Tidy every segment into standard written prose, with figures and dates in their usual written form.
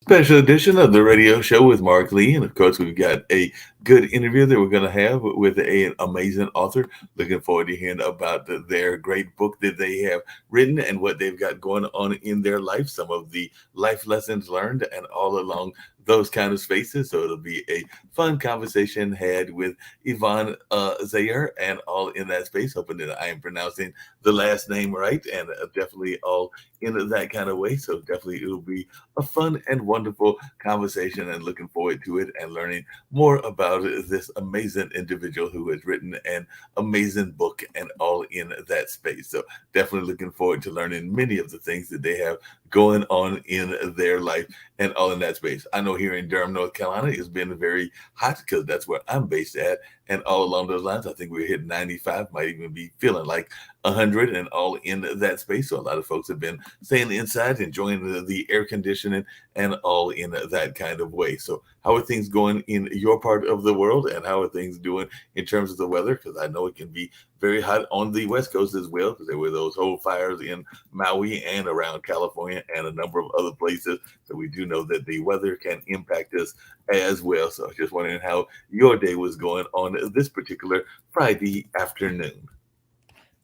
Special edition of the radio show with Mark Lee. And of course, we've got a good interview that we're going to have with an amazing author. Looking forward to hearing about their great book that they have written and what they've got going on in their life, some of the life lessons learned, and all along those kind of spaces. So it'll be a fun conversation had with Yvonne Zayer and all in that space. Hoping that I am pronouncing the last name right and definitely all in that kind of way. So definitely it'll be a fun and wonderful conversation and looking forward to it and learning more about this amazing individual who has written an amazing book and all in that space. So definitely looking forward to learning many of the things that they have going on in their life and all in that space. I know here in Durham, North Carolina, it's been very hot because that's where I'm based at. And all along those lines, I think we're hitting 95, might even be feeling like 100 and all in that space. So a lot of folks have been staying inside, enjoying the air conditioning and all in that kind of way. So how are things going in your part of the world and how are things doing in terms of the weather? Because I know it can be very hot on the West Coast as well, because there were those whole fires in Maui and around California and a number of other places. So we do know that the weather can impact us as well. So I was just wondering how your day was going on this particular Friday afternoon.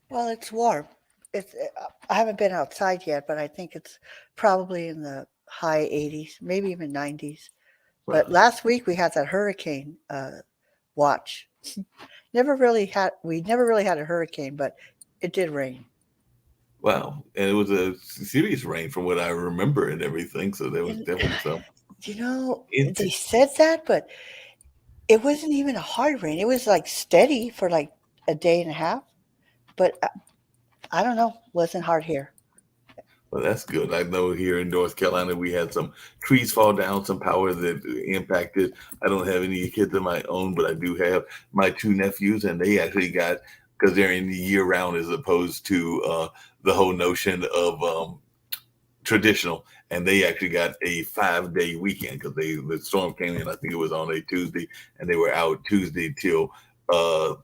Well, it's warm. I haven't been outside yet, but I think it's probably in the high 80s, maybe even 90s. But Well, last week we had that hurricane watch. We never really had a hurricane, but it did rain. wow. And it was a serious rain from what I remember and everything. So there was And, definitely some they intense. said that, but it wasn't even a hard rain. It was like steady for like a day and a half, but I don't know, wasn't hard here. Well, that's good. I know here in North Carolina, we had some trees fall down, some power that impacted. I don't have any kids of my own, but I do have my two nephews, and they actually got, because they're in the year round as opposed to the whole notion of traditional, and they actually got a 5 day weekend because the storm came in. I think it was on a Tuesday, and they were out Tuesday till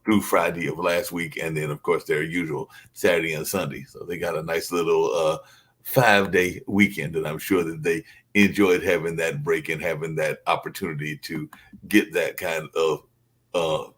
through Friday of last week, and then of course their usual Saturday and Sunday. So they got a nice little 5 day weekend, and I'm sure that they enjoyed having that break and having that opportunity to get that kind of uh,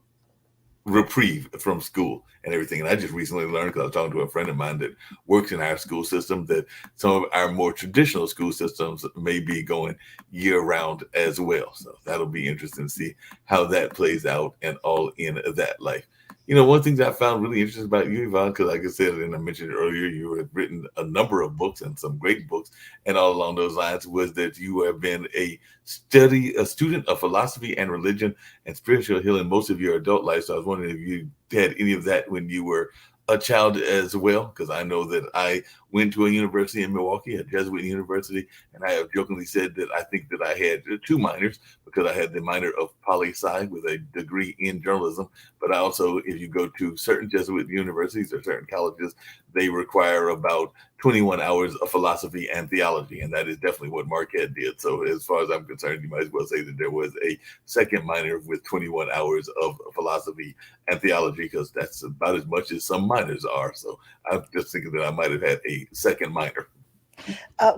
reprieve from school and everything. And I just recently learned because I was talking to a friend of mine that works in our school system that some of our more traditional school systems may be going year round as well. So that'll be interesting to see how that plays out and all in that life. One thing that I found really interesting about you, Yvonne, because like I said, and I mentioned earlier, you have written a number of books and some great books, and all along those lines was that you have been a student of philosophy and religion and spiritual healing most of your adult life. So I was wondering if you had any of that when you were a child as well, because I know that I went to a university in Milwaukee, a Jesuit university, and I have jokingly said that I think that I had two minors because I had the minor of poli sci with a degree in journalism. But I also, if you go to certain Jesuit universities or certain colleges, they require about 21 hours of philosophy and theology, and that is definitely what Marquette did. So as far as I'm concerned, you might as well say that there was a second minor with 21 hours of philosophy and theology, because that's about as much as some minors are. So I'm just thinking that I might have had a second minor.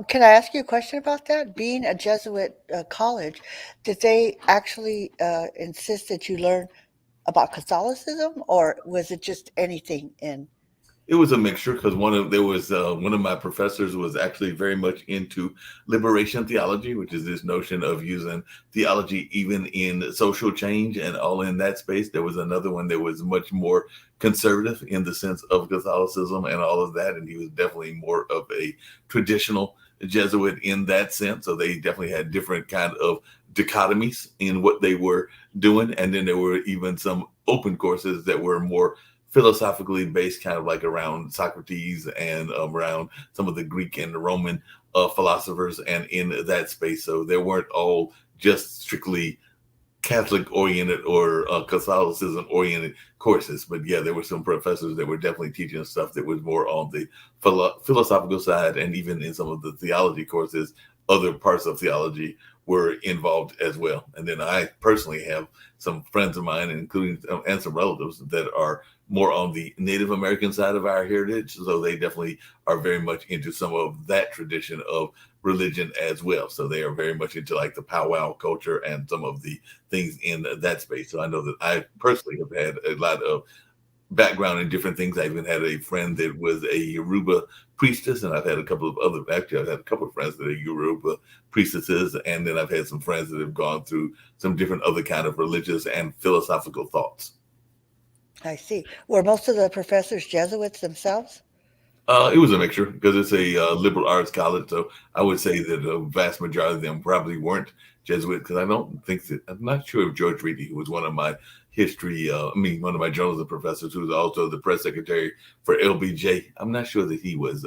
Can I ask you a question about that? Being a Jesuit college, did they actually insist that you learn about Catholicism, or was it just anything in? It was a mixture because one of my professors was actually very much into liberation theology, which is this notion of using theology even in social change and all in that space. There was another one that was much more conservative in the sense of Catholicism and all of that, and he was definitely more of a traditional Jesuit in that sense. So they definitely had different kind of dichotomies in what they were doing, and then there were even some open courses that were more philosophically based, kind of like around Socrates and around some of the Greek and the Roman philosophers, and in that space. So they weren't all just strictly Catholic oriented or Catholicism oriented courses. But yeah, there were some professors that were definitely teaching us stuff that was more on the philosophical side, and even in some of the theology courses, other parts of theology were involved as well. And then I personally have some friends of mine, including and some relatives that are more on the Native American side of our heritage. So they definitely are very much into some of that tradition of religion as well. So they are very much into like the powwow culture and some of the things in that space. So I know that I personally have had a lot of background in different things. I even had a friend that was a Yoruba priestess, and I've had a couple of other, actually, I've had a couple of friends that are Yoruba priestesses, and then I've had some friends that have gone through some different other kind of religious and philosophical thoughts. I see. Were most of the professors Jesuits themselves? It was a mixture because it's a liberal arts college, so I would say that a vast majority of them probably weren't Jesuit, because I don't think that, I'm not sure if George Reedy, who was one of my history, one of my journalism professors, who was also the press secretary for LBJ. I'm not sure that he was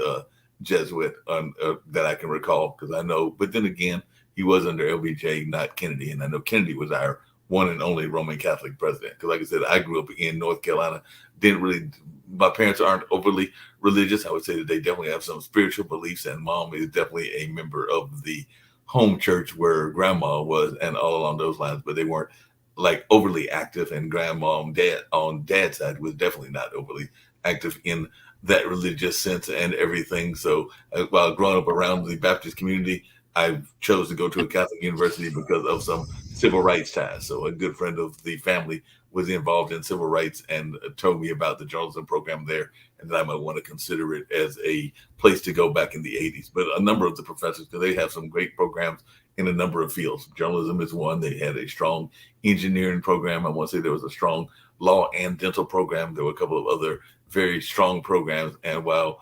Jesuit that I can recall, because I know, but then again, he was under LBJ, not Kennedy, and I know Kennedy was our one and only Roman Catholic president. Because, like I said, I grew up in North Carolina. Didn't really, my parents aren't overly religious. I would say that they definitely have some spiritual beliefs, and mom is definitely a member of the home church where grandma was, and all along those lines. But they weren't like overly active, and grandma and dad on dad's side was definitely not overly active in that religious sense and everything. So while growing up around the Baptist community, I chose to go to a Catholic university because of some civil rights ties. So a good friend of the family was involved in civil rights and told me about the journalism program there, and that I might want to consider it as a place to go back in the 80s. But a number of the professors, because they have some great programs in a number of fields. Journalism is one. They had a strong engineering program. I want to say there was a strong law and dental program. There were a couple of other very strong programs. And while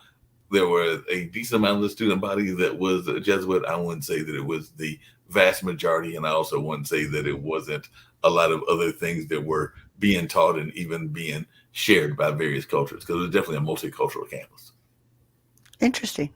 there were a decent amount of the student body that was a Jesuit, I wouldn't say that it was the vast majority. And I also wouldn't say that it wasn't a lot of other things that were being taught and even being shared by various cultures, because it was definitely a multicultural campus. Interesting.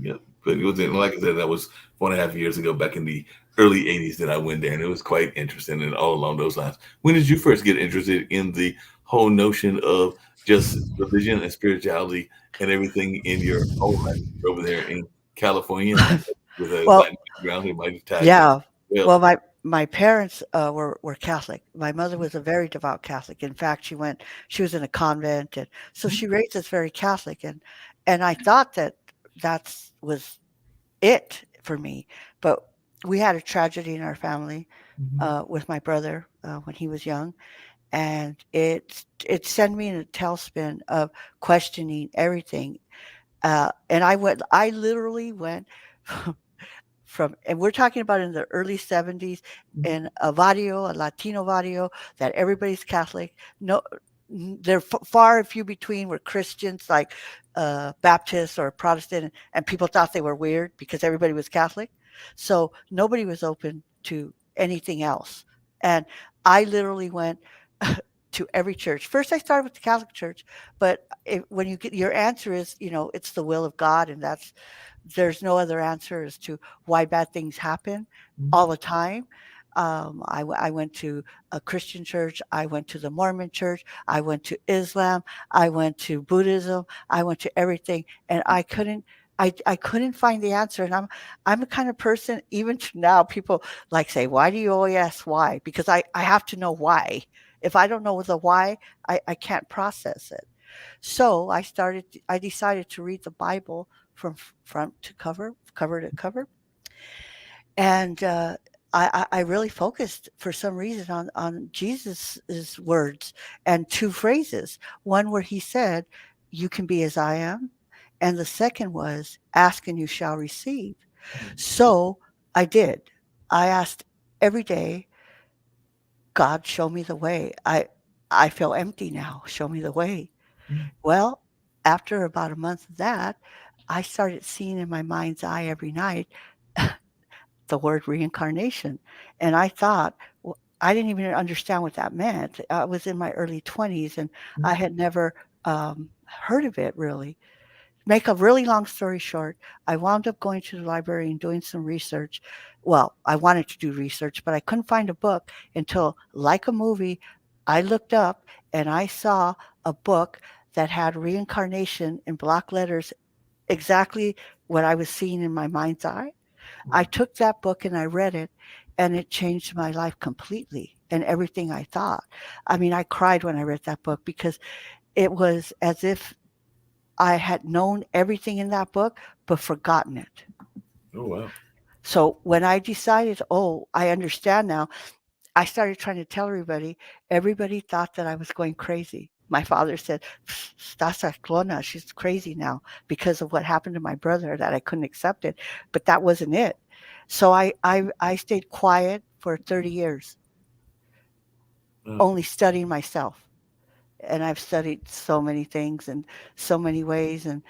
Yeah, but it was like I said, that was 4.5 years ago, back in the early '80s, that I went there, and it was quite interesting. And all along those lines, when did you first get interested in the whole notion of just religion and spirituality and everything in your whole life over there in California, and with a Well, Latin background, it might have tied in yeah. well. Well, my parents were Catholic. My mother was a very devout Catholic. In fact, she was in a convent, and so she raised us very Catholic. And I thought that that's was it for me. But we had a tragedy in our family Mhm. with my brother when he was young, and it sent me in a tailspin of questioning everything. I literally went from, and we're talking about in the early 70s, Mhm. in a barrio, a Latino barrio, that everybody's Catholic. No, they're far and few between were Christians, like Baptists or Protestant, and people thought they were weird because everybody was Catholic. So nobody was open to anything else. And I literally went to every church. First, I started with the Catholic Church, but when you get your answer is, it's the will of God, and there's no other answer as to why bad things happen Mhm. all the time. I went to a Christian church. I went to the Mormon church. I went to Islam. I went to Buddhism. I went to everything, and I couldn't find the answer. And I'm the kind of person, even to now, people like say, "Why do you always ask why?" Because I have to know why. If I don't know the why, I can't process it. So I decided to read the Bible from front to cover, cover to cover. And I really focused for some reason on Jesus's words and two phrases. One where he said, "You can be as I am." And the second was, "Ask and you shall receive." So I did. I asked every day, "God, show me the way. I feel empty now. Show me the way." Mhm. Well, after about a month of that, I started seeing in my mind's eye every night the word reincarnation. And I thought, I didn't even understand what that meant. I was in my early 20s and I had never heard of it really. Make a really long story short, I wound up going to the library and doing some research. Well, I wanted to do research, but I couldn't find a book until, like a movie, I looked up and I saw a book that had reincarnation in block letters, exactly what I was seeing in my mind's eye. I took that book and I read it, and it changed my life completely and everything I thought. I mean, I cried when I read that book because it was as if I had known everything in that book, but forgotten it. Oh wow. So when I decided, oh, I understand now, I started trying to tell everybody. Everybody thought that I was going crazy. My father said, "Stasa clona, she's crazy now because of what happened to my brother, that I couldn't accept it." But that wasn't it. So I stayed quiet for 30 years, Uh, only studying myself. And I've studied so many things in so many ways, and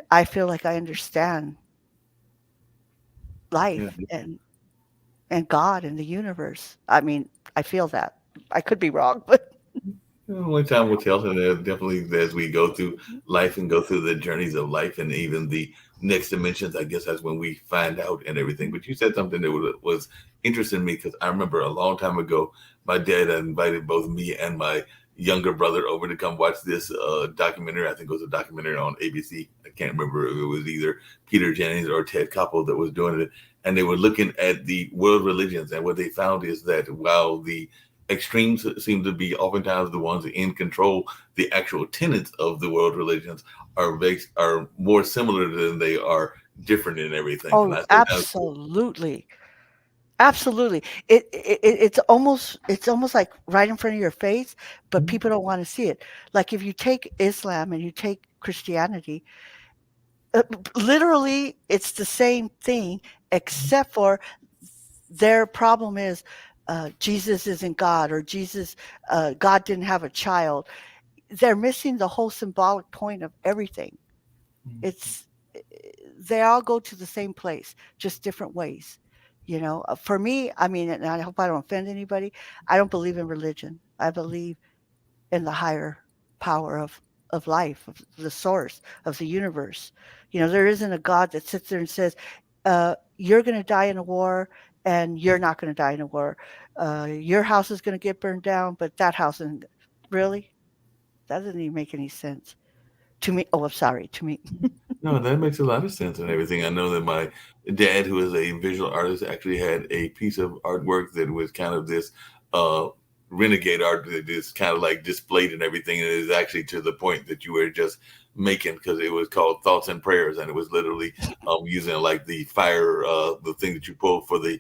I feel like I understand yeah. life and God and the universe. I mean, I feel that. I could be wrong, but Only time will tell, and definitely as we go through life and go through the journeys of life and even the next dimensions, I guess that's when we find out and everything. But you said something that was interesting to me because I remember a long time ago, my dad had invited both me and my younger brother over to come watch this documentary. I think it was a documentary on ABC. I can't remember if it was either Peter Jennings or Ted Koppel that was doing it. And they were looking at the world religions, and what they found is that while the extremes seem to be oftentimes the ones in control, the actual tenets of the world religions are more similar than they are different in everything. And oh, I said that's cool. absolutely. Absolutely. It's almost like right in front of your face, but people don't want to see it. Like if you take Islam and you take Christianity, literally it's the same thing except for their problem is Jesus isn't God, or Jesus, God didn't have a child. They're missing the whole symbolic point of everything. It's they all go to the same place, just different ways. For me, I mean, and I hope I don't offend anybody. I don't believe in religion. I believe in the higher power of life, of the source of the universe. There isn't a God that sits there and says, "You're going to die in a war, and you're not going to die in a war. Your house is going to get burned down, but that house isn't." Really, that doesn't even make any sense to me. Oh, I'm sorry, to me. No, that makes a lot of sense and everything. I know that my dad, who is a visual artist, actually had a piece of artwork that was kind of this uh, renegade art that is kind of like displayed and everything. And it is actually to the point that you were just making because it was called Thoughts and Prayers. And it was literally using like the fire, the thing that you pull for the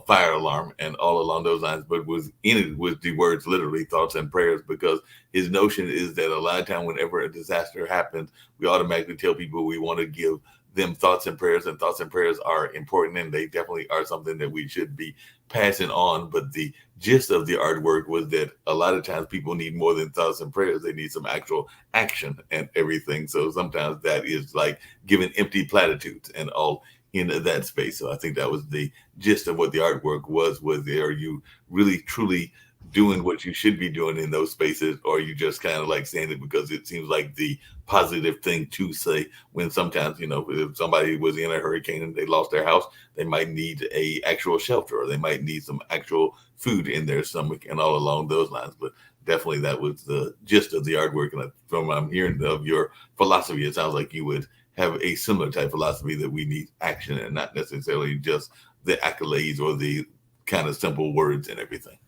fire alarm and all along those lines. But was in it was the words literally thoughts and prayers because his notion is that a lot of time whenever a disaster happens, we automatically tell people we want to give them thoughts and prayers, and thoughts and prayers are important, and they definitely are something that we should be passing on. But the gist of the artwork was that a lot of times people need more than thoughts and prayers; they need some actual action and everything. So sometimes that is like giving empty platitudes and all in that space. So I think that was the gist of what the artwork was. Was there? Are you really truly doing what you should be doing in those spaces, or are you just kind of like saying it because it seems like the positive thing to say when sometimes if somebody was in a hurricane and they lost their house, they might need a actual shelter or they might need some actual food in their stomach and all along those lines. But definitely that was the gist of the artwork, and from what I'm hearing of your philosophy, it sounds like you would have a similar type philosophy that we need action and not necessarily just the accolades or the kind of simple words and everything.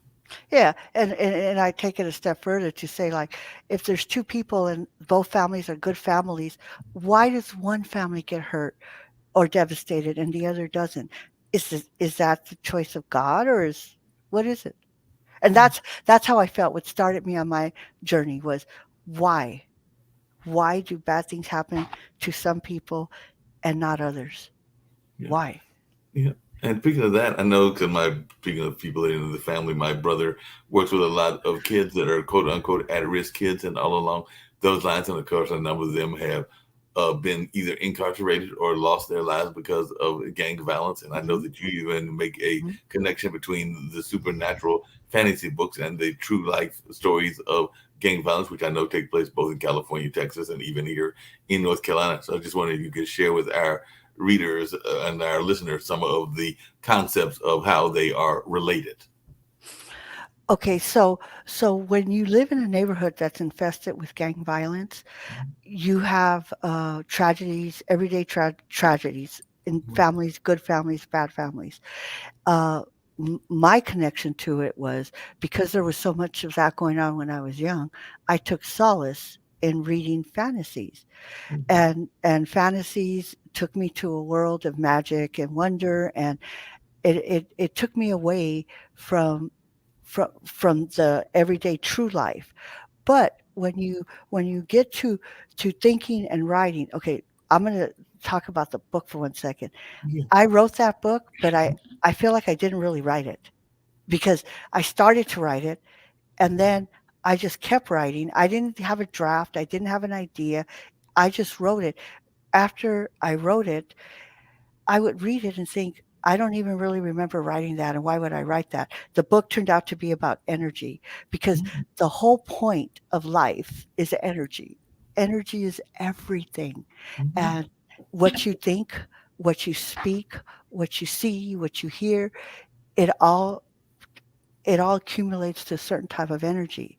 Yeah, and I take it a step further to say, like, if there's 2 people and both families are good families, why does one family get hurt or devastated and the other doesn't? Is that the choice of God, or what is it? And that's how I felt. What started me on my journey was why? Why do bad things happen to some people and not others? Yeah. Why? Yeah. And speaking of that, I know because speaking of people in the family, my brother works with a lot of kids that are quote unquote at risk kids and all along those lines. And of course, a number of them have been either incarcerated or lost their lives because of gang violence. And I know Mhm, that you even make a mhm. connection between the supernatural fantasy books and the true life stories of gang violence, which I know take place both in California, Texas, and even here in North Carolina. So I just wondered if you could share with our readers and our listeners some of the concepts of how they are related. Okay, so when you live in a neighborhood that's infested with gang violence, you have tragedies, everyday tragedies in families, good families, bad families. Uh, my connection to it was because there was so much of that going on when I was young. I took solace in reading fantasies, and fantasies took me to a world of magic and wonder, and it took me away from from the everyday true life. But when you get to thinking and writing, okay, I'm going to talk about the book for 1 second. Yeah. I wrote that book, but I feel like I didn't really write it because I started to write it and then I just kept writing. I didn't have a draft. I didn't have an idea. I just wrote it. After I wrote it, I would read it and think, I don't even really remember writing that. And why would I write that? The book turned out to be about energy because the whole point of life is energy. Energy is everything. And what you think, what you speak, what you see, what you hear, it all it all accumulates to a certain type of energy.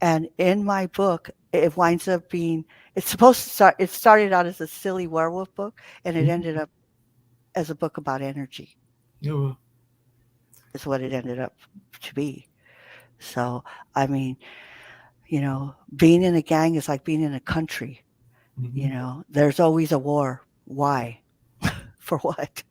And in my book, it winds up being it's supposed to start it started out as a silly werewolf book and it ended up as a book about energy Yeah. is what it ended up to be. So, I mean, being in a gang is like being in a country. There's always a war. Why? For what?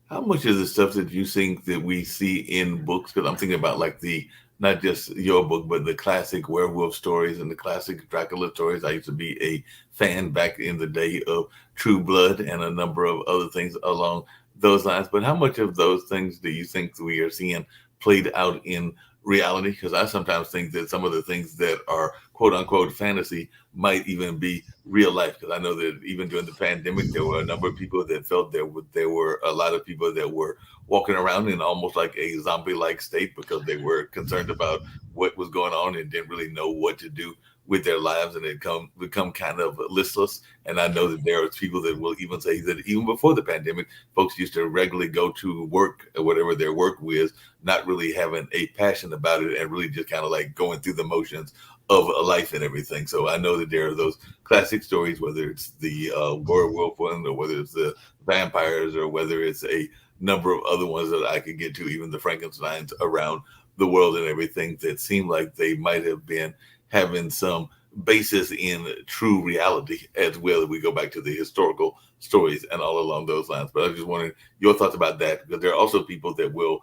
How much of the stuff that you think that we see in books? Because I'm thinking about like the not just your book, but the classic werewolf stories and the classic Dracula stories. I used to be a fan back in the day of True Blood and a number of other things along those lines. But how much of those things do you think we are seeing played out in reality? Because I sometimes think that some of the things that are quote unquote fantasy might even be real life. Because I know that even during the pandemic, there were a number of people that felt there were a lot of people that were walking around in almost like a zombie-like state because they were concerned about what was going on and didn't really know what to do with their lives, and it become kind of listless. And I know that there are people that will even say that even before the pandemic, folks used to regularly go to work or whatever their work was, not really having a passion about it and really just kind of like going through the motions of a life and everything. So I know that there are those classic stories, whether it's the werewolf one or whether it's the vampires or whether it's a number of other ones that I could get to, even the Frankensteins around the world and everything that seem like they might have been having some basis in true reality as well. If we go back to the historical stories and all along those lines. But I just wanted your thoughts about that because there are also people that will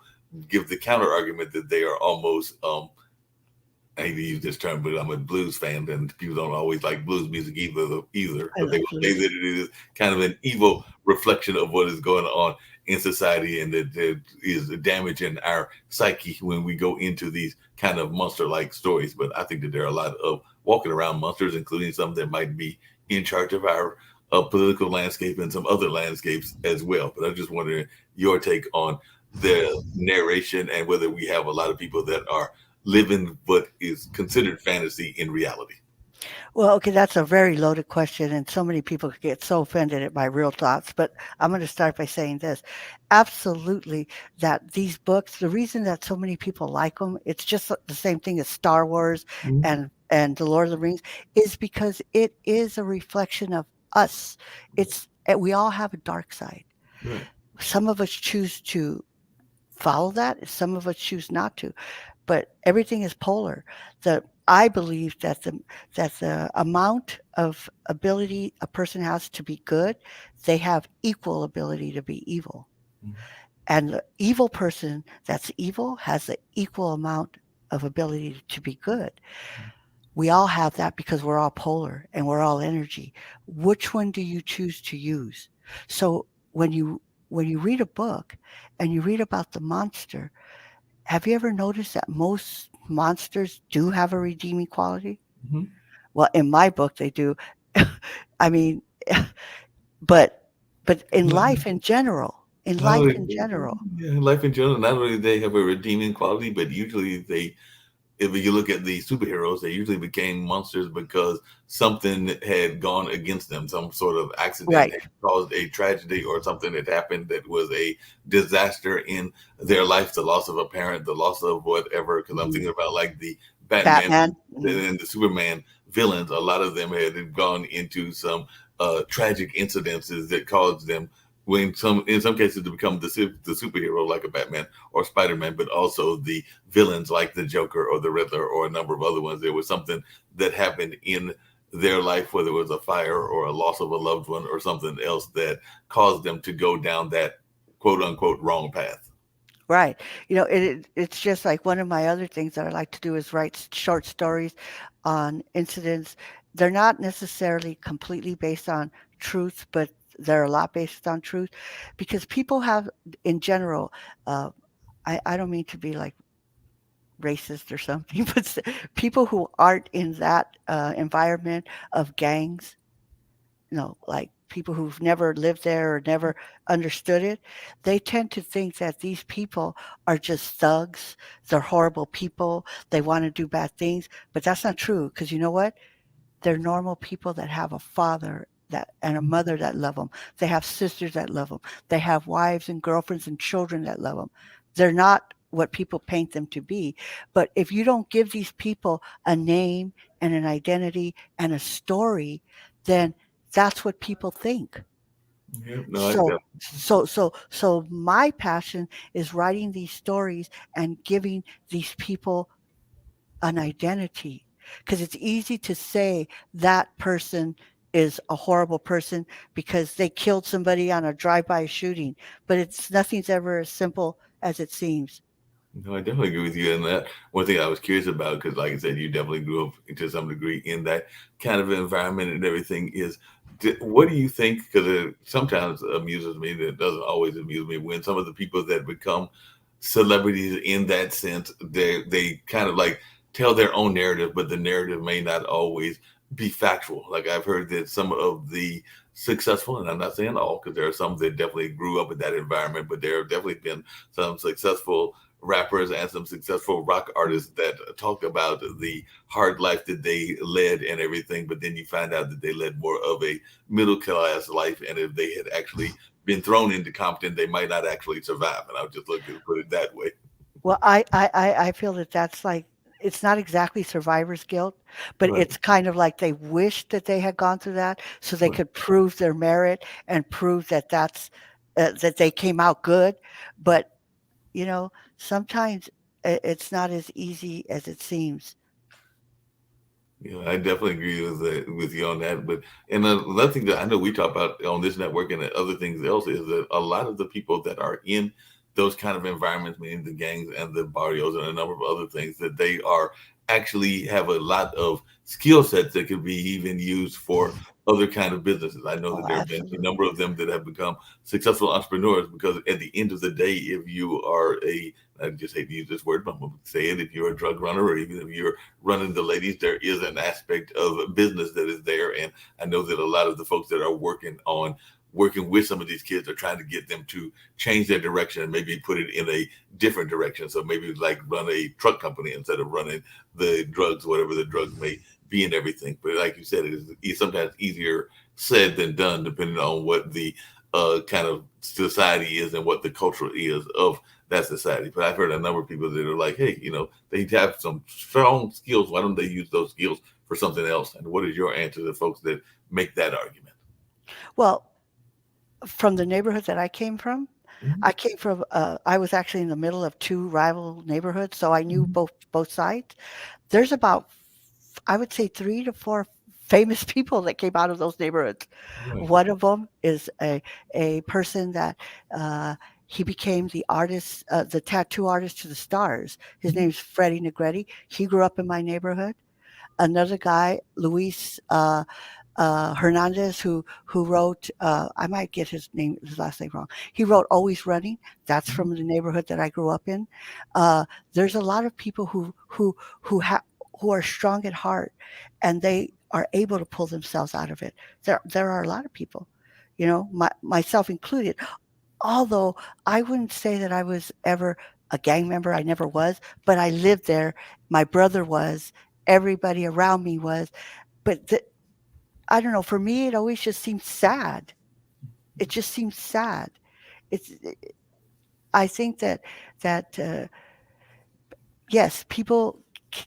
give the counter argument that they are almost I hate to use this term, but I'm a blues fan, and people don't always like blues music either. I But they love will say blues. that it is kind of an evil reflection of what is going on in society, and that there is damaging our psyche when we go into these kind of monster-like stories. But I think that there are a lot of walking around monsters, including some that might be in charge of our political landscape and some other landscapes as well. But I'm just wondering your take on the narration and whether we have a lot of people that are living what is considered fantasy in reality. Well, okay, that's a very loaded question, and so many people could get so offended at my real thoughts. But I'm going to start by saying this: absolutely, that these books, the reason that so many people like them, it's just the same thing as Star Wars Mhm. and the Lord of the Rings, is because it is a reflection of us. We all have a dark side. Right. Some of us choose to follow that. Some of us choose not to, but everything is polar. I believe that the amount of ability a person has to be good, they have equal ability to be evil. And the evil person that's evil has the equal amount of ability to be good. We all have that because we're all polar and we're all energy. Which one do you choose to use? So when you read a book and you read about the monster, have you ever noticed that most monsters do have a redeeming quality? Mhm. Well, in my book, they do. I mean, but in Not, life in general, in not life only, in general, yeah, life in general, not only they have a redeeming quality, but usually they, if you look at the superheroes, they usually became monsters because something had gone against them. Some sort of accident right? had caused a tragedy, or something had happened that was a disaster in their life. The loss of a parent, the loss of whatever. Because I'm Mhm. thinking about like the Batman Batman. Mhm. and the Superman villains. A lot of them had gone into some tragic incidences that caused them, when some in some cases, to become the superhero like a Batman or Spider-Man, but also the villains like the Joker or the Riddler or a number of other ones. There was something that happened in their life, whether it was a fire or a loss of a loved one or something else, that caused them to go down that quote unquote wrong path. Right. It's just like one of my other things that I like to do is write short stories on incidents. They're not necessarily completely based on truth, but they're a lot based on truth because people have, in general, uh, I don't mean to be like racist or something, but people who aren't in that environment of gangs, like people who've never lived there or never understood it, they tend to think that these people are just thugs. They're horrible people. They want to do bad things. But that's not true because you know what? They're normal people that have a father that and a mother that love them. They have sisters that love them. They have wives and girlfriends and children that love them. They're not what people paint them to be. But if you don't give these people a name and an identity and a story, then that's what people think. Yeah, no, I So so my passion is writing these stories and giving these people an identity because it's easy to say that person is a horrible person because they killed somebody on a drive-by shooting, but it's nothing's ever as simple as it seems. no, I definitely agree with you in that. One thing I was curious about, because like I said, you definitely grew up to some degree in that kind of environment and everything, is what do you think? Because it sometimes amuses me, that doesn't always amuse me, when some of the people that become celebrities in that sense, they kind of like tell their own narrative, but the narrative may not always be factual. Like I've heard that some of the successful, and I'm not saying all, because there are some that definitely grew up in that environment, but there have definitely been some successful rappers and some successful rock artists that talk about the hard life that they led and everything, but then you find out that they led more of a middle class life, and if they had actually been thrown into Compton, they might not actually survive. And I was just looking to put it that way. Well, I feel that that's like it's not exactly survivor's guilt, but Right, it's kind of like they wish that they had gone through that so they right. could prove their merit and prove that that they came out good. But sometimes it's not as easy as it seems. Yeah, I definitely agree with you on that. But and another thing that I know we talk about on this network and other things else is that a lot of the people that are in those kind of environments, meaning the gangs and the barrios and a number of other things, that they are actually have a lot of skill sets that could be even used for other kind of businesses. I know Oh, that there have been a absolutely. number of them that have become successful entrepreneurs, because at the end of the day, if you are a, I just hate to use this word, but I'm going to say it, if you're a drug runner, or even if you're running the ladies, there is an aspect of business that is there. And I know that a lot of the folks that are working with some of these kids are trying to get them to change their direction and maybe put it in a different direction. So maybe like run a truck company instead of running the drugs, whatever the drugs may be and everything. But like you said, it's sometimes easier said than done, depending on what the kind of society is and what the culture is of that society. But I've heard a number of people that are like, hey, they have some strong skills. Why don't they use those skills for something else? And what is your answer to folks that make that argument? Well, from the neighborhood that Mhm. I came from. I was actually in the middle of two rival neighborhoods, so I knew Mhm. both sides. There's about, I would say, 3 to 4 famous people that came out of those neighborhoods. Right. One of them is a person that, uh, he became the tattoo artist to the stars. His Mhm. name's Freddie Negretti. He grew up in my neighborhood. Another guy, Luis, Hernandez, who wrote, I might get his last name wrong. He wrote "Always Running." That's Mhm. from the neighborhood that I grew up in. There's a lot of people who are strong at heart, and they are able to pull themselves out of it. There are a lot of people, myself included. Although I wouldn't say that I was ever a gang member, I never was, but I lived there. My brother was, everybody around me was. But I don't know, for me, it always just seemed sad. It just seems sad. It's, I think that yes, people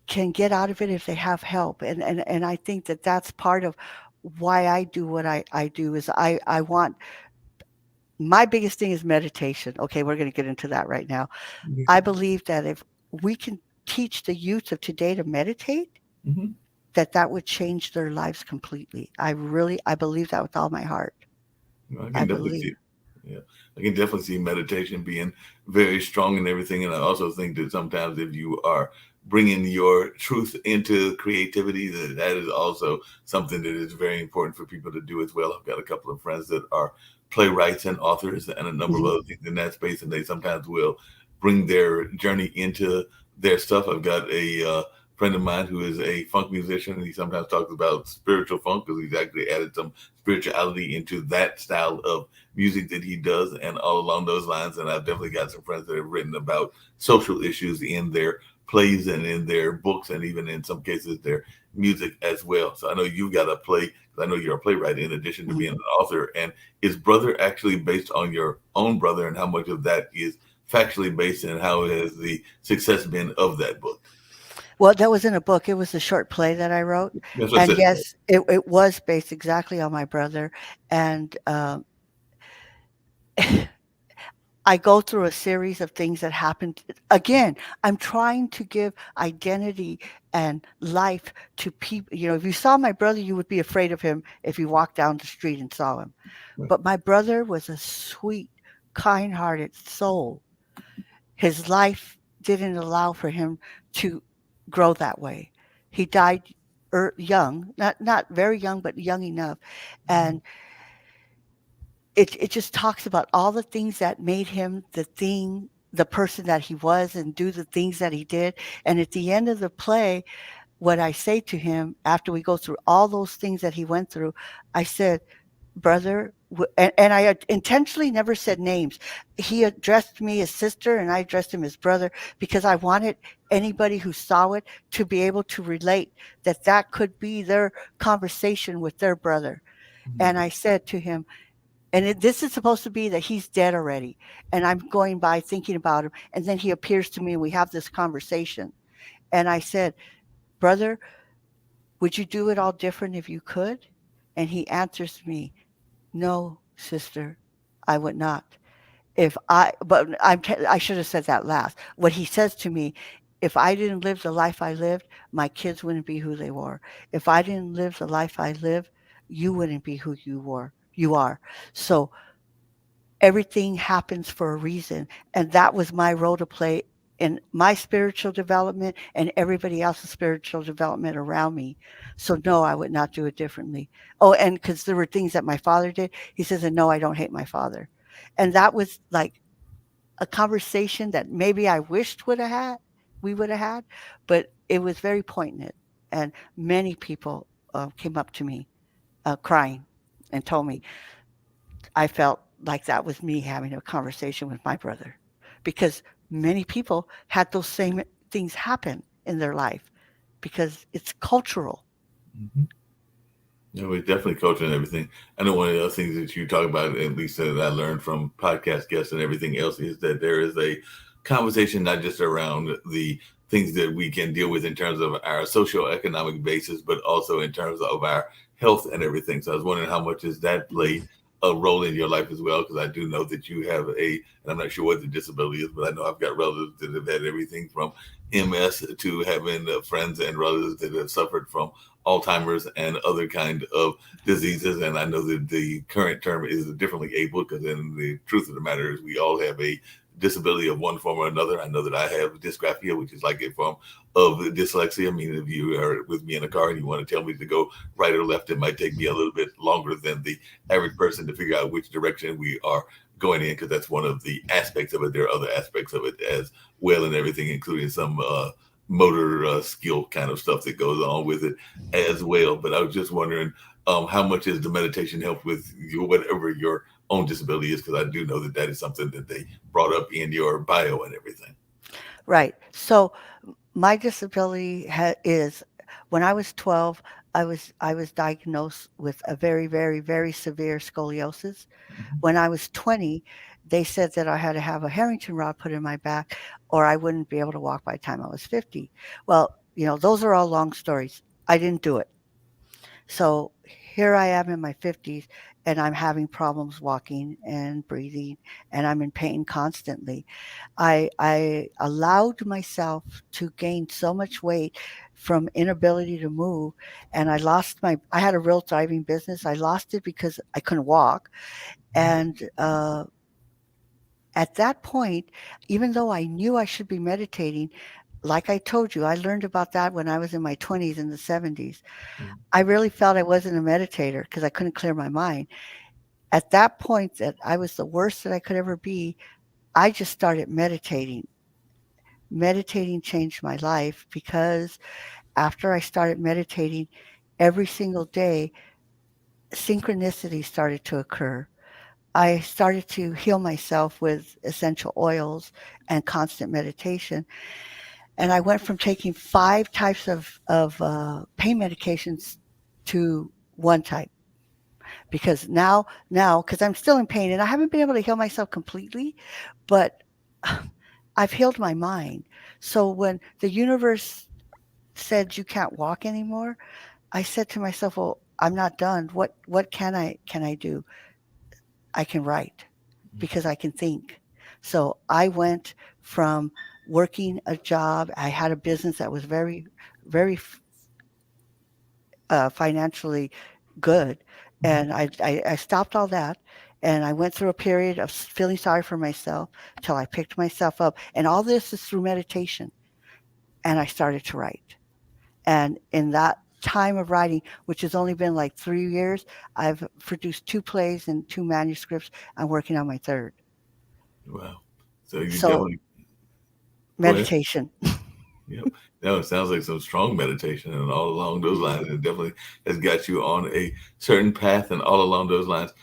can get out of it if they have help, and I think that that's part of why I do what I do is I want my biggest thing is meditation. Okay, we're going to get into that right now. Yeah. I believe that if we can teach the youth of today to meditate, Hmm. that would change their lives completely. I believe that with all my heart. I I can definitely believe. see. Yeah, I can definitely see meditation being very strong and everything. And I also think that sometimes if you are bringing your truth into creativity, that is also something that is very important for people to do as well. I've got a couple of friends that are playwrights and authors and a number of Mhm, other things in that space, and they sometimes will bring their journey into their stuff. I've got a friend of mine who is a funk musician, and he sometimes talks about spiritual funk because he's actually added some spirituality into that style of music that he does and all along those lines. And I've definitely got some friends that have written about social issues in their plays and in their books and even in some cases their music as well. So I know you've got a play. I know you're a playwright in addition to mhm. being an author. And is Brother actually based on your own brother, and how much of that is factually based, and how has the success been of that book? Well, that was in a book. It was a short play that I wrote, That's what I and said. yes, it was based exactly on my brother. And I go through a series of things that happened. Again, I'm trying to give identity and life to people. If you saw my brother, you would be afraid of him if you walked down the street and saw him. Right. But my brother was a sweet, kind hearted soul. His life didn't allow for him to grow that way. He died young, not very young, but young enough. And it just talks about all the things that made him the person that he was, and do the things that he did. And at the end of the play, what I say to him after we go through all those things that he went through, I said, brother, and I intentionally never said names. He addressed me as sister, and I addressed him as brother, because I wanted anybody who saw it to be able to relate that could be their conversation with their brother. And I said to him, and this is supposed to be that he's dead already. And I'm going by thinking about him. And then he appears to me and we have this conversation. And I said, brother, would you do it all different if you could? And he answers me, no, sister, I would not. I should have said that last. What he says to me, if I didn't live the life I lived, my kids wouldn't be who they were. If I didn't live the life I lived, you wouldn't be who you are. So everything happens for a reason. And that was my role to play in my spiritual development and everybody else's spiritual development around me. So, no, I would not do it differently. Oh, and because there were things that my father did, he says, and no, I don't hate my father. And that was like a conversation that maybe I wished we would have had, but it was very poignant. And many people came up to me crying and told me, I felt like that was me having a conversation with my brother, because many people had those same things happen in their life because it's cultural. Mm-hmm. Yeah, we definitely coaching and everything. I know one of the other things that you talk about, at least that I learned from podcast guests and everything else, is that there is a conversation not just around the things that we can deal with in terms of our socioeconomic basis, but also in terms of our health and everything. So I was wondering how much has that played a role in your life as well? Because I do know that you have and I'm not sure what the disability is, but I know I've got relatives that have had everything from MS to having friends and relatives that have suffered from Alzheimer's and other kind of diseases. And I know that the current term is differently able, because then the truth of the matter is we all have a disability of one form or another. I know that I have dysgraphia, which is like a form of dyslexia. I mean, if you are with me in a car and you want to tell me to go right or left, it might take me a little bit longer than the average person to figure out which direction we are going in, because that's one of the aspects of it. There are other aspects of it as well and everything, including some motor skill kind of stuff that goes on with it as well. But I was just wondering, how much has the meditation helped with your whatever your own disability is? Because I do know that that is something that they brought up in your bio and everything. Right. So my disability is when I was 12, I was diagnosed with a very, very, very severe scoliosis. Mhm. When I was 20, they said that I had to have a Harrington rod put in my back or I wouldn't be able to walk by the time I was 50. Well, those are all long stories. I didn't do it. So here I am in my 50s and I'm having problems walking and breathing and I'm in pain constantly. I allowed myself to gain so much weight from inability to move, and I had a real thriving business. I lost it because I couldn't walk. And at that point, even though I knew I should be meditating, like I told you, I learned about that when I was in my 20s and the 70s. Mhm. I really felt I wasn't a meditator because I couldn't clear my mind. At that point, that I was the worst that I could ever be, I just started meditating. Meditating changed my life because after I started meditating every single day, synchronicity started to occur. I started to heal myself with essential oils and constant meditation. And I went from taking 5 types of pain medications to one type because because I'm still in pain and I haven't been able to heal myself completely, but I've healed my mind. So when the universe said you can't walk anymore, I said to myself, "Well, I'm not done. What can I do? I can write because I can think." So I went from working a job. I had a business that was very, very financially good, Mhm. and I stopped all that. And I went through a period of feeling sorry for myself till I picked myself up. And all this is through meditation. And I started to write. And in that time of writing, which has only been like 3 years, I've produced 2 plays and 2 manuscripts. I'm working on my third. Wow. So you So definitely go ahead. meditation. Yep. No, it sounds like some strong meditation and all along those lines. It definitely has got you on a certain path and all along those lines.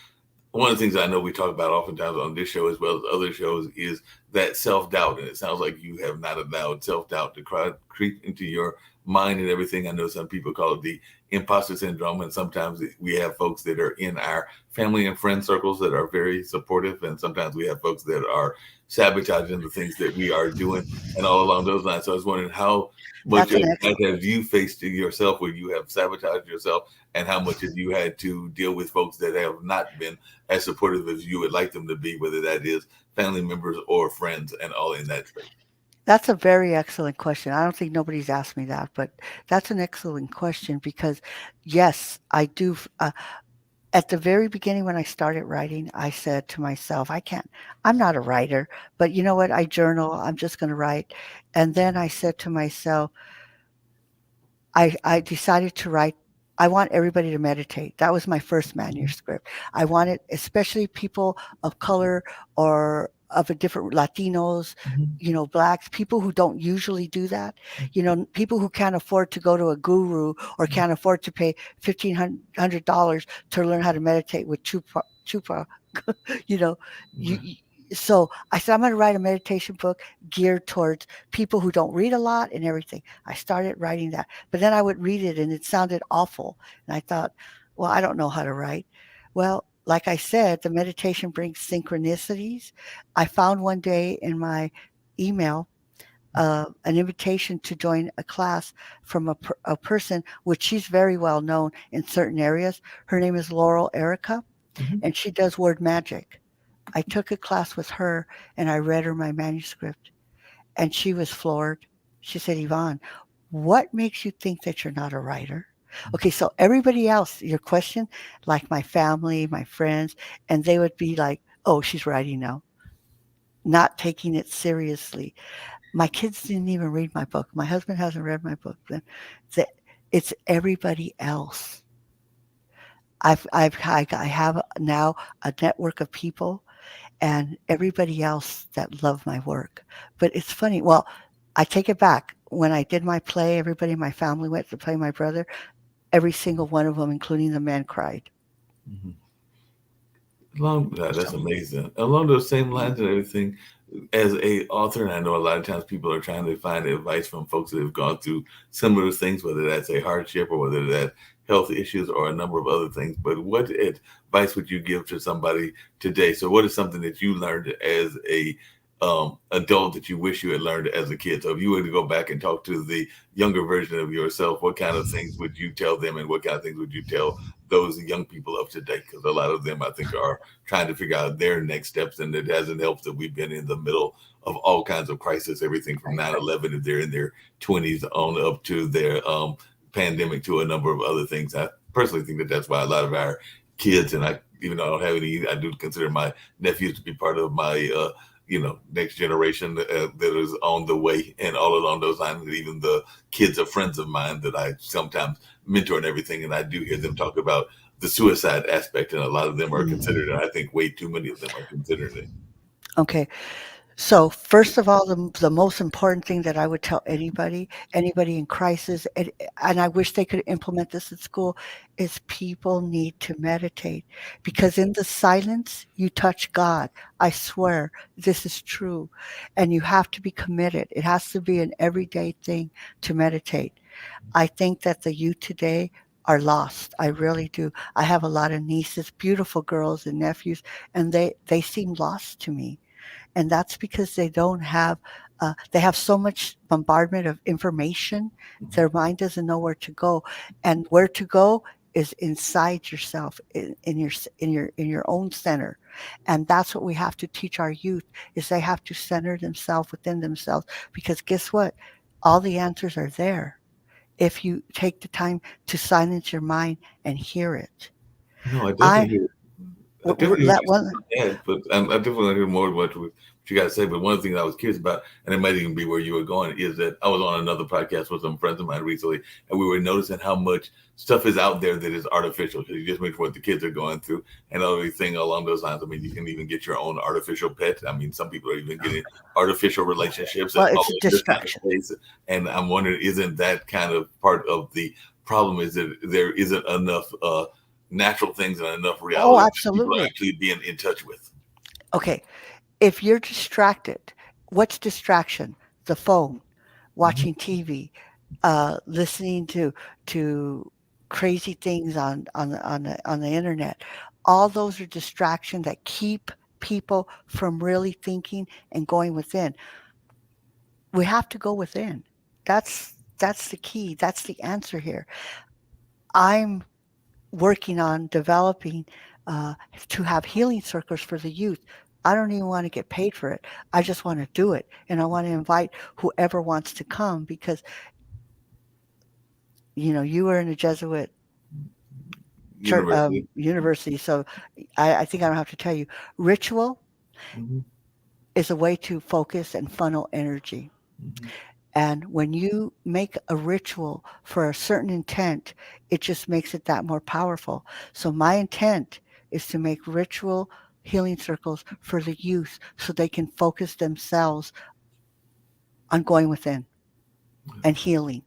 One of the things I know we talk about oftentimes on this show as well as other shows is that self doubt. And it sounds like you have not allowed self doubt to creep into your mind and everything. I know some people call it the imposter syndrome. And sometimes we have folks that are in our family and friend circles that are very supportive. And sometimes we have folks that are sabotaging the things that we are doing and all along those lines. So I was wondering how much That's of an that excellent. have you faced in yourself where you have sabotaged yourself, and how much have you had to deal with folks that have not been as supportive as you would like them to be, whether that is family members or friends and all in that space? That's a very excellent question. I don't think nobody's asked me that, but that's an excellent question because, yes, I do. At the very beginning, when I started writing, I said to myself, I'm not a writer, but you know what? I journal. I'm just going to write. And then I said to myself, I decided to write. I want everybody to meditate. That was my first Mhm. manuscript. I wanted, especially people of color or of a different Latinos, Mhm. blacks, people who don't usually do that, people who can't afford to go to a guru or can't afford to pay $1,500 to learn how to meditate with chupa, you know, you, Right. you so I said, I'm going to write a meditation book geared towards people who don't read a lot and everything. I started writing that, but then I would read it and it sounded awful. And I thought, well, I don't know how to write. Well, like I said, the meditation brings synchronicities. I found one day in my email an invitation to join a class from a person, which she's very well known in certain areas. Her name is Laurel Erica, Mhm. and she does word magic. I took a class with her and I read her my manuscript, and she was floored. She said, Yvonne, what makes you think that you're not a writer? Okay, so everybody else, your question, like my family, my friends, and they would be like, oh, she's writing now, not taking it seriously. My kids didn't even read my book. My husband hasn't read my book. The- It's everybody else. I have now a network of people and everybody else that love my work. But it's funny. Well, I take it back. When I did my play, everybody in my family went to play my brother. Every single one of them, including the men, cried. Mhm. That's So, amazing. Along those same lines and everything, as a author, and I know a lot of times people are trying to find advice from folks that have gone through similar things, whether that's a hardship or whether that's health issues or a number of other things. But what advice would you give to somebody today? So, what is something that you learned as a adult that you wish you had learned as a kid? So, if you were to go back and talk to the younger version of yourself, what kind of things would you tell them, and what kind of things would you tell those young people of today? Because a lot of them, I think, are trying to figure out their next steps, and it hasn't helped that we've been in the middle of all kinds of crisis, everything from right. 9/11 if they're in their 20s on up to their pandemic to a number of other things. I personally think that that's why a lot of our kids, and I, even though I don't have any, I do consider my nephews to be part of my next generation that is on the way, and all along those lines, and even the kids of friends of mine that I sometimes mentor and everything, and I do hear them talk about the suicide aspect, and a lot of them are considered, and Mhm. I think way too many of them are considering it. Okay. So, first of all, the most important thing that I would tell anybody in crisis, and I wish they could implement this at school, is people need to meditate because in the silence, you touch God. I swear this is true. And you have to be committed. It has to be an everyday thing to meditate. I think that the youth today are lost. I really do. I have a lot of nieces, beautiful girls and nephews, and they seem lost to me, and that's because they don't have they have so much bombardment of information, their mind doesn't know where to go, and where to go is inside yourself, in your own center. And that's what we have to teach our youth, is they have to center themselves within themselves, because guess what, all the answers are there if you take the time to silence your mind and hear it. No, I I definitely hear. I w- w- definitely hear what that you one said, but I definitely want to hear more of what you got to say. But one of the things I was curious about, and it might even be where you were going, is that I was on another podcast with some friends of mine recently, and we were noticing how much stuff is out there that is artificial. Because you just mentioned what the kids are going through, and everything along those lines. I mean, you can even get your own artificial pet. I mean, some people are even getting artificial relationships and well, all it's a of this kind of distraction. space. And I'm wondering, isn't that kind of part of the problem? Is that there isn't enough natural things and enough Oh, reality that people are absolutely. actually being in touch with. Okay, if you're distracted, what's distraction? The phone, Mhm. watching TV, listening to crazy things on the internet. All those are distractions that keep people from really thinking and going within. We have to go within. That's the key. That's the answer here. I'm working on developing uh, to have healing circles for the youth. I don't even want to get paid for it. I just want to do it. And I want to invite whoever wants to come because, you were in a Jesuit church, University. university. So I think I don't have to tell you. Ritual Mhm, is a way to focus and funnel energy. mhm. And when you make a ritual for a certain intent, it just makes it that more powerful. So my intent is to make ritual healing circles for the youth so they can focus themselves on going within and healing.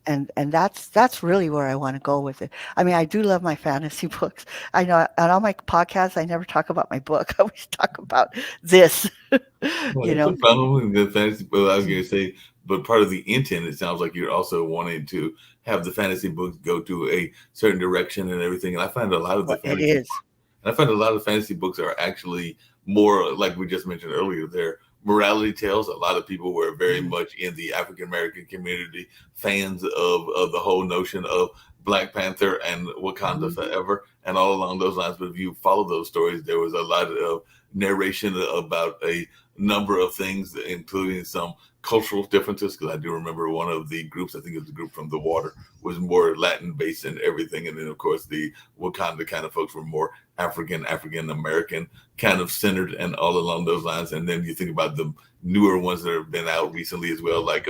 Mhm. And that's really where I want to go with it. I mean, I do love my fantasy books. I know on all my podcasts, I never talk about my book. I always talk about this, Well, you that's know. a problem. The fantasy, well, I was going to say, but part of the intent, it sounds like you're also wanting to have the fantasy books go to a certain direction and everything. And I find a lot of the Well, it fantasy is. books, and I find a lot of fantasy books are actually more like we just mentioned earlier. They're morality tales. A lot of people were very Mhm. much in the African American community fans of the whole notion of Black Panther and Wakanda Mhm. Forever and all along those lines. But if you follow those stories, there was a lot of narration about a number of things, including some cultural differences. Because I do remember one of the groups, I think it was a group from the water, was more Latin based and everything. And then, of course, the Wakanda kind of folks were more African American kind of centered and all along those lines. And then you think about the newer ones that have been out recently as well, like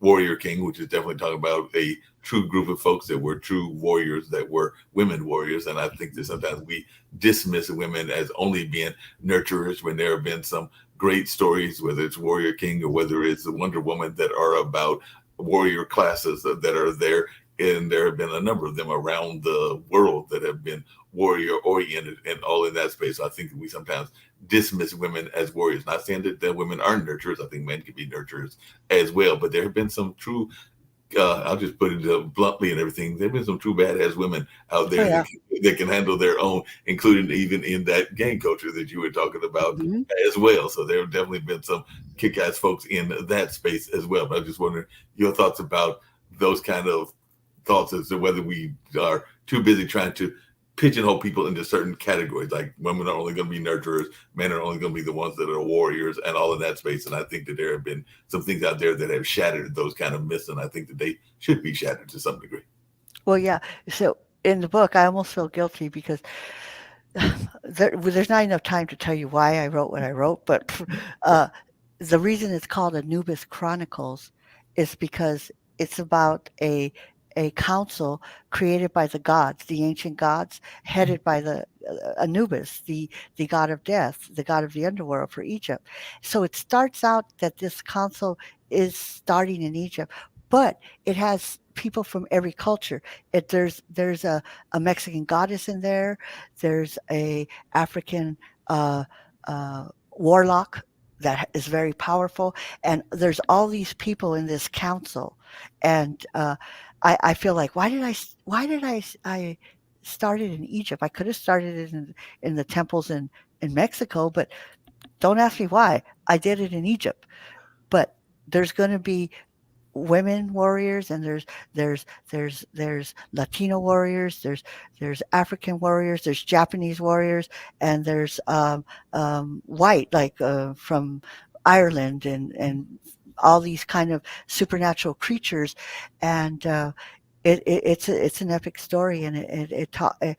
warrior king, which is definitely talking about a true group of folks that were true warriors, that were women warriors. And I think that sometimes we dismiss women as only being nurturers when there have been some great stories, whether it's Warrior King or whether it's the Wonder Woman, that are about warrior classes that are there. And there have been a number of them around the world that have been warrior oriented and all in that space. So I think we sometimes dismiss women as warriors. Not saying that women are nurturers. I think men can be nurturers as well. But there have been some true, I'll just put it bluntly and everything. There have been some true badass women out Oh there yeah. that can handle their own, including even in that gang culture that you were talking about Hmm. as well. So there have definitely been some kick ass folks in that space as well. But I just wondering your thoughts about those kind of thoughts as to whether we are too busy trying to pigeonhole people into certain categories. Like women are only going to be nurturers, men are only going to be the ones that are warriors, and all in that space. And I think that there have been some things out there that have shattered those kind of myths, and I think that they should be shattered to some degree. Well, yeah. So in the book, I almost feel guilty because there's not enough time to tell you why I wrote what I wrote, but uh, the reason it's called Anubis Chronicles is because it's about a council created by the gods, the ancient gods, headed by the Anubis, the god of death, the god of the underworld for Egypt. So it starts out that this council is starting in Egypt, but it has people from every culture. There's a Mexican goddess in there. There's a African uh, warlock that is very powerful, and there's all these people in this council, and I feel like why did I started in Egypt? I could have started it in the temples in Mexico, but don't ask me why. I did it in Egypt, but there's going to be women warriors, and there's Latino warriors, there's African warriors, there's Japanese warriors, and there's white, like from Ireland, and all these kind of supernatural creatures. And it's an epic story, and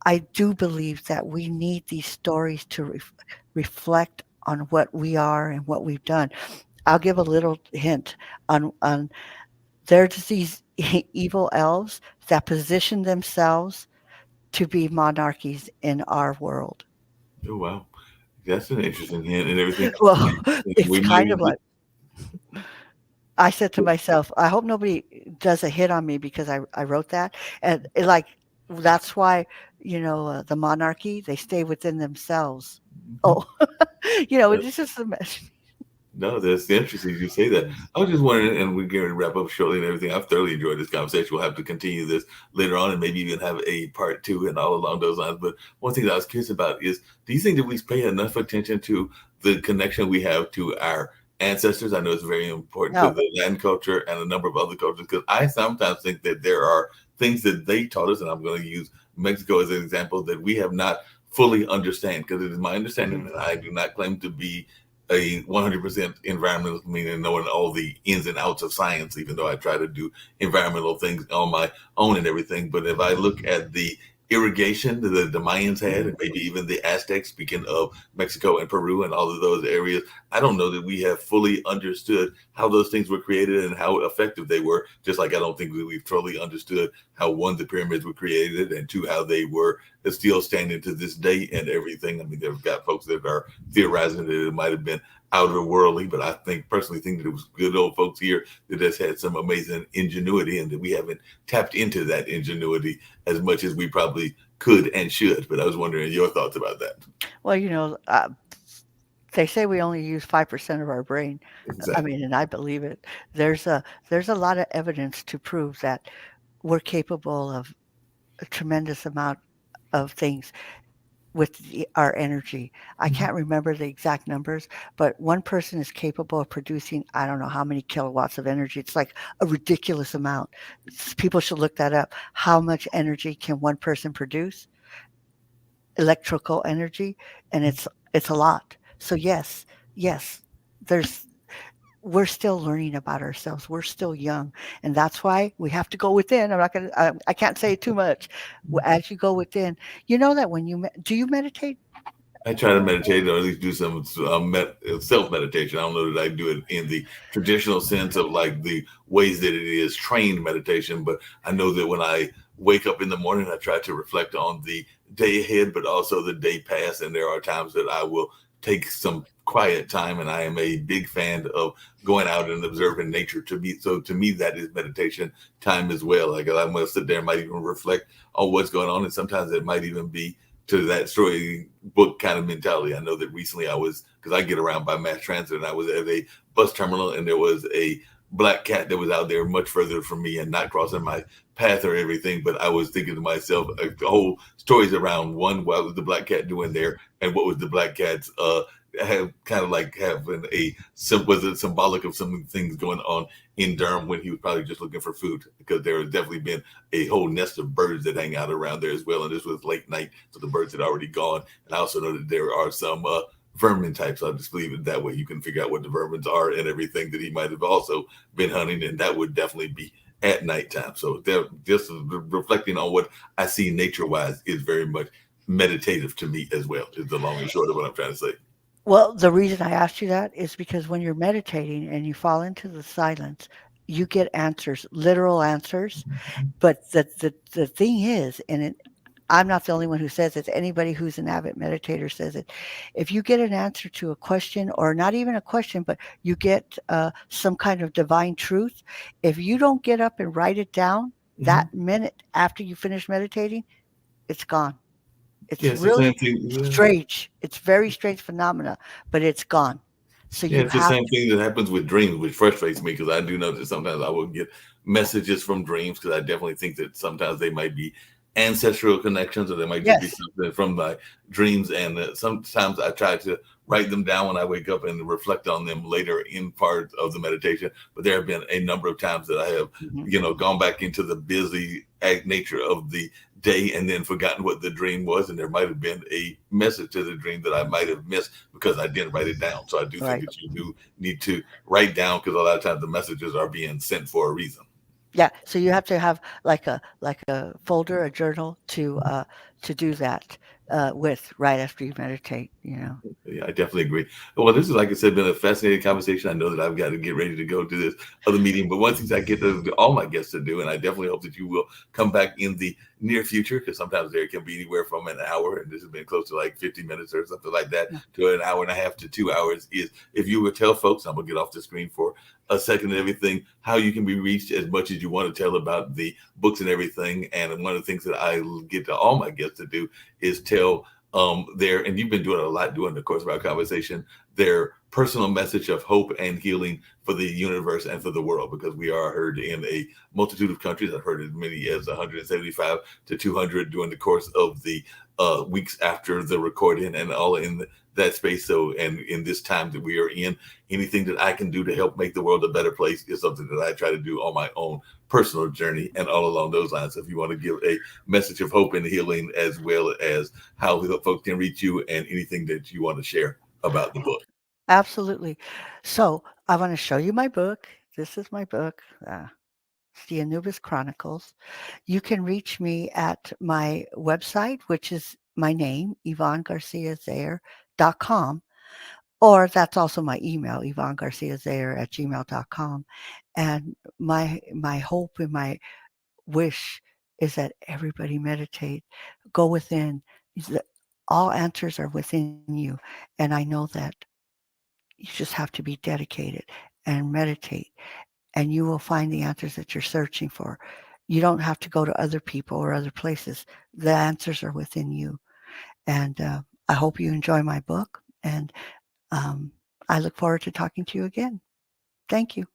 I do believe that we need these stories to reflect on what we are and what we've done. I'll give a little hint on there's these evil elves that position themselves to be monarchies in our world. Oh wow, that's an interesting hint and everything. Well, it's We might kind be of like I said to myself, I hope nobody does a hit on me because I wrote that. And like, that's why, the monarchy, they stay within themselves. Oh, it's just a mess. no, that's interesting you say that. I was just wondering, and we're going to wrap up shortly and everything. I've thoroughly enjoyed this conversation. We'll have to continue this later on and maybe even have a part two and all along those lines. But one thing that I was curious about is, do you think that we pay enough attention to the connection we have to our ancestors? I know it's very important to No. the Latin culture and a number of other cultures, because I sometimes think that there are things that they taught us, and I'm going to use Mexico as an example, that we have not fully understand, because it is my understanding, and I do not claim to be a 100% environmentalist, meaning knowing all the ins and outs of science, even though I try to do environmental things on my own and everything. But if I look at the irrigation that the Mayans had, and maybe even the Aztecs, speaking of Mexico and Peru and all of those areas, I don't know that we have fully understood how those things were created and how effective they were. Just like I don't think we've totally understood how, one, the pyramids were created, and two, how they were still standing to this day and everything. I mean, they've got folks that are theorizing that it might have been outer worldly, but I personally think that it was good old folks here that has had some amazing ingenuity, and that we haven't tapped into that ingenuity as much as we probably could and should. But I was wondering your thoughts about that. Well, they say we only use 5% of our brain. I Exactly. mean, and I believe it. There's a lot of evidence to prove that we're capable of a tremendous amount of things with our energy. I can't remember the exact numbers, but one person is capable of producing, I don't know how many kilowatts of energy. It's like a ridiculous amount. People should look that up. How much energy can one person produce? Electrical energy, and it's a lot. So yes, there's we're still learning about ourselves. We're still young, and that's why we have to go within. I'm not gonna. I can't say too much. As you go within, you know that when do you meditate? I try to meditate or at least do some self meditation. I don't know that I do it in the traditional sense of like the ways that it is trained meditation, but I know that when I wake up in the morning, I try to reflect on the day ahead, but also the day past. And there are times that I will take some quiet time, and I am a big fan of going out and observing nature. To me, that is meditation time as well. Like I'm going to sit there and might even reflect on what's going on, and sometimes it might even be to that story book kind of mentality. I know that recently I was, because I get around by mass transit, and I was at a bus terminal, and there was a black cat that was out there much further from me and not crossing my path or everything. But I was thinking to myself, the whole stories around one, what was the black cat doing there, and what was the black cat's have kind of like having was it symbolic of some things going on in Durham when he was probably just looking for food, because there has definitely been a whole nest of birds that hang out around there as well. And this was late night, so the birds had already gone. And I also know that there are some vermin types. I just believe it that way. You can figure out what the vermins are and everything that he might have also been hunting, and that would definitely be at nighttime. So they're just reflecting on what I see nature wise is very much meditative to me as well. Is the long and short of what I'm trying to say. Well, the reason I asked you that is because when you're meditating and you fall into the silence, you get answers, literal answers. But the thing is, and I'm not the only one who says it. Anybody who's an avid meditator says it. If you get an answer to a question, or not even a question, but you get some kind of divine truth, if you don't get up and write it down Mm-hmm. that minute after you finish meditating, it's gone. It's Yeah, it's the really same thing. Yeah. strange. It's very strange phenomena, but it's gone. So Yeah, you it's the have same thing that happens with dreams, which frustrates me because I do know that sometimes I will get messages from dreams, because I definitely think that sometimes they might be ancestral connections, or they might just be yes. something from my dreams. And sometimes I try to write them down when I wake up and reflect on them later in part of the meditation. But there have been a number of times that I have, Mhm. gone back into the busy nature of the day and then forgotten what the dream was, and there might have been a message to the dream that I might have missed because I didn't write it down. So I do think Right. that you do need to write down, because a lot of times the messages are being sent for a reason. Yeah. So you have to have like a folder, a journal to do that with right after you meditate. You know. Yeah, I definitely agree. Well, this is, like I said, been a fascinating conversation. I know that I've got to get ready to go to this other meeting, but one thing I get all my guests to do, and I definitely hope that you will come back in the near future, because sometimes there can be anywhere from an hour, and this has been close to like 50 minutes or something like that, Yeah. to an hour and a half to 2 hours. Is if you would tell folks, I'm gonna get off the screen for a second and everything, how you can be reached as much as you want to tell about the books and everything. And one of the things that I get to all my guests to do is tell their, and you've been doing a lot during the course of our conversation, their personal message of hope and healing for the universe and for the world, because we are heard in a multitude of countries. I've heard as many as 175 to 200 during the course of the weeks after the recording, and all in that space. So, and in this time that we are in, anything that I can do to help make the world a better place is something that I try to do on my own personal journey and all along those lines. So if you want to give a message of hope and healing, as well as how folks can reach you and anything that you want to share about the book. Absolutely. So I want to show you my book. This is my book. It's the Anubis Chronicles. You can reach me at my website, which is my name, YvonneGarciaZaire.com, or that's also my email, YvonneGarciaZaire@gmail.com. And my hope and my wish is that everybody meditate, go within. All answers are within you. And I know that you just have to be dedicated and meditate, and you will find the answers that you're searching for. You don't have to go to other people or other places. The answers are within you. And I hope you enjoy my book. And um, I look forward to talking to you again. Thank you.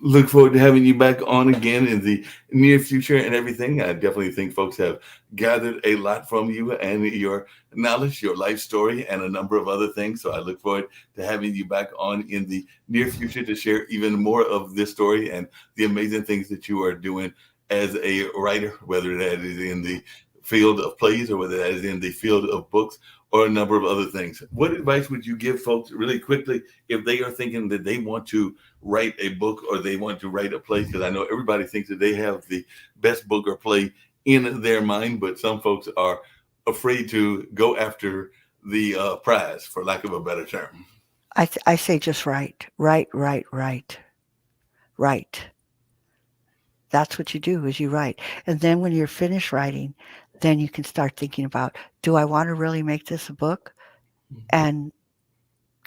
Look forward to having you back on again in the near future and everything. I definitely think folks have gathered a lot from you and your knowledge, your life story, and a number of other things. So I look forward to having you back on in the near future to share even more of this story and the amazing things that you are doing as a writer, whether that is in the field of plays or whether that is in the field of books or a number of other things. What advice would you give folks really quickly if they are thinking that they want to write a book or they want to write a play? Because I know everybody thinks that they have the best book or play in their mind, but some folks are afraid to go after the prize, for lack of a better term. I say just write, write, write, write, write. That's what you do is you write. And then when you're finished writing, then you can start thinking about, do I want to really make this a book? And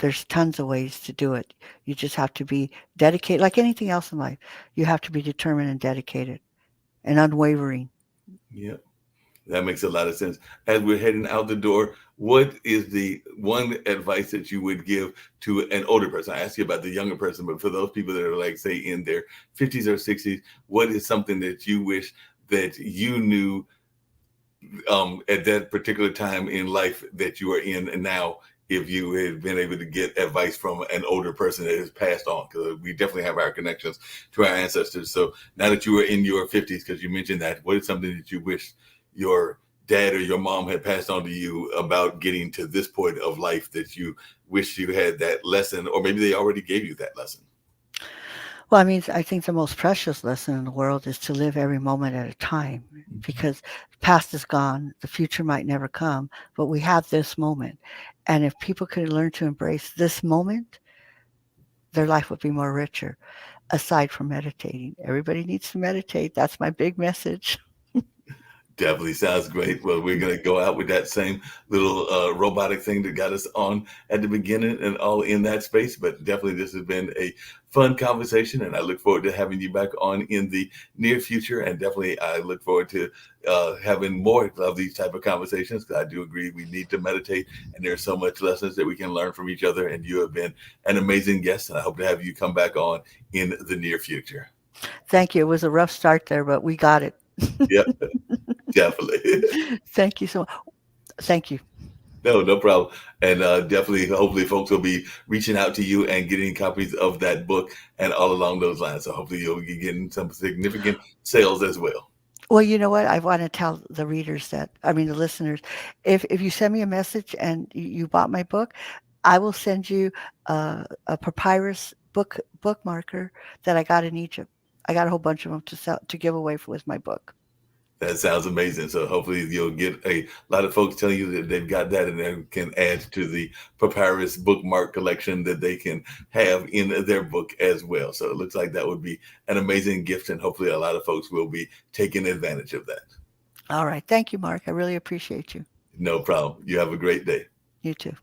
there's tons of ways to do it. You just have to be dedicated, like anything else in life. You have to be determined and dedicated and unwavering. Yeah, that makes a lot of sense. As we're heading out the door, what is the one advice that you would give to an older person? I asked you about the younger person, but for those people that are like, say, in their 50s or 60s, what is something that you wish that you knew at that particular time in life that you are in and now, if you had been able to get advice from an older person that has passed on? Because we definitely have our connections to our ancestors. So now that you are in your 50s, because you mentioned that, what is something that you wish your dad or your mom had passed on to you about getting to this point of life that you wish you had that lesson, or maybe they already gave you that lesson? Well, I mean, I think the most precious lesson in the world is to live every moment at a time Mhm. because the past is gone, the future might never come, but we have this moment. And if people could learn to embrace this moment, their life would be more richer, aside from meditating. Everybody needs to meditate. That's my big message. Definitely sounds great. Well, we're going to go out with that same little robotic thing that got us on at the beginning and all in that space. But definitely, this has been a fun conversation, and I look forward to having you back on in the near future. And definitely, I look forward to having more of these type of conversations, because I do agree we need to meditate, and there's so much lessons that we can learn from each other. And you have been an amazing guest, and I hope to have you come back on in the near future. Thank you. It was a rough start there, but we got it. Yep, definitely. Thank you so much. Thank you. No, no problem. And definitely, hopefully, folks will be reaching out to you and getting copies of that book and all along those lines. So hopefully, you'll be getting some significant sales as well. Well, you know what? I want to tell the readers that, I mean, the listeners, if you send me a message and you bought my book, I will send you a papyrus bookmarker that I got in Egypt. I got a whole bunch of them to sell to give away with my book. That sounds amazing. So hopefully, you'll get a lot of folks telling you that they've got that and then can add to the papyrus bookmark collection that they can have in their book as well. So it looks like that would be an amazing gift, and hopefully, a lot of folks will be taking advantage of that. All right. Thank you, Mark. I really appreciate you. No problem. You have a great day. You too.